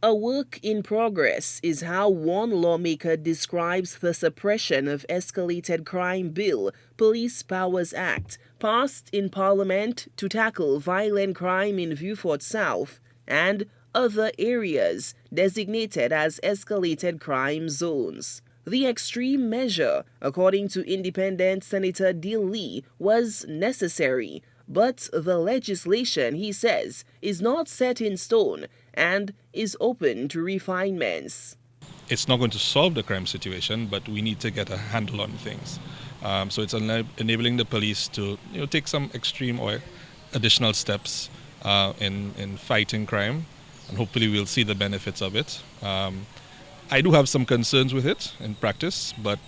A work in progress is how one lawmaker describes the Suppression of Escalated Crime Bill, Police Powers Act, passed in Parliament to tackle violent crime in Beaufort South and other areas designated as escalated crime zones. The extreme measure, according to independent Senator Deale Lee, was necessary, but the legislation, he says, is not set in stone and is open to refinements. It's not going to solve the crime situation, but we need to get a handle on things. So it's enabling the police to take some extreme or additional steps in fighting crime, and hopefully we'll see the benefits of it. I do have some concerns with it in practice, but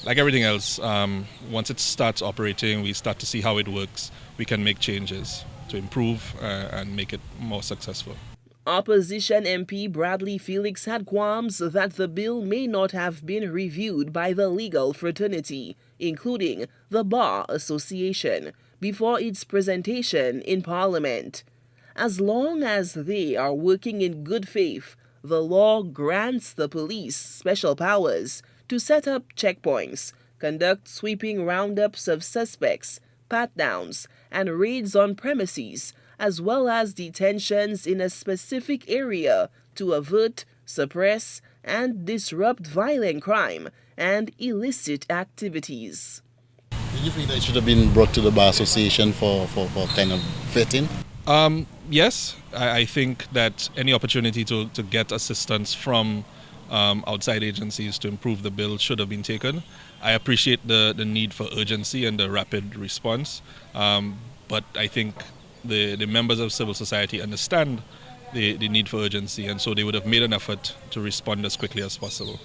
like everything else, once it starts operating, we start to see how it works, we can make changes to improve and make it more successful. Opposition MP Bradley Felix had qualms that the bill may not have been reviewed by the legal fraternity, including the Bar Association, before its presentation in Parliament. As long as they are working in good faith, the law grants the police special powers to set up checkpoints, conduct sweeping roundups of suspects, pat-downs, and raids on premises, as well as detentions in a specific area to avert, suppress, and disrupt violent crime and illicit activities. Do you think that it should have been brought to the Bar Association for kind of vetting? Yes, I think that any opportunity to get assistance from outside agencies to improve the bill should have been taken. I appreciate the need for urgency and the rapid response, but I think the members of civil society understand the need for urgency, and so they would have made an effort to respond as quickly as possible.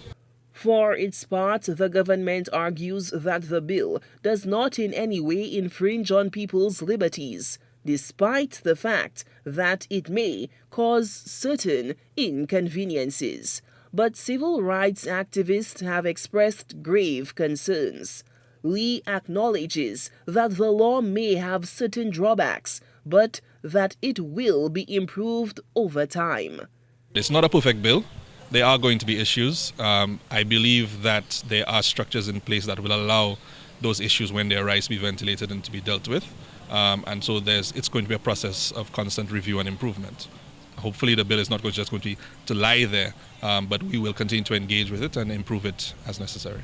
For its part, the government argues that the bill does not in any way infringe on people's liberties, despite the fact that it may cause certain inconveniences. But civil rights activists have expressed grave concerns. Lee acknowledges that the law may have certain drawbacks, but that it will be improved over time. It's not a perfect bill. There are going to be issues. I believe that there are structures in place that will allow those issues when they arise to be ventilated and to be dealt with. And so it's going to be a process of constant review and improvement. Hopefully the bill is not just going to lie there, but we will continue to engage with it and improve it as necessary.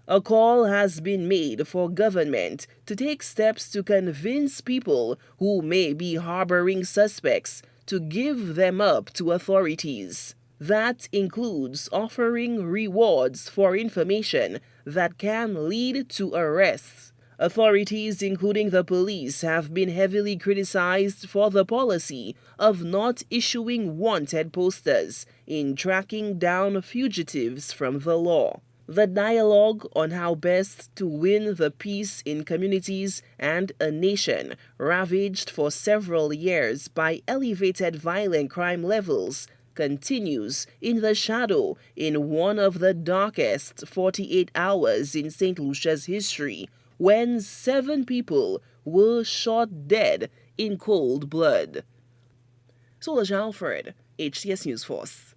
A call has been made for government to take steps to convince people who may be harboring suspects to give them up to authorities. That includes offering rewards for information that can lead to arrests. Authorities, including the police, have been heavily criticized for the policy of not issuing wanted posters in tracking down fugitives from the law. The dialogue on how best to win the peace in communities and a nation ravaged for several years by elevated violent crime levels continues in the shadow in one of the darkest 48 hours in St. Lucia's history, when 7 people were shot dead in cold blood. Solange Alfred, HCS News Force.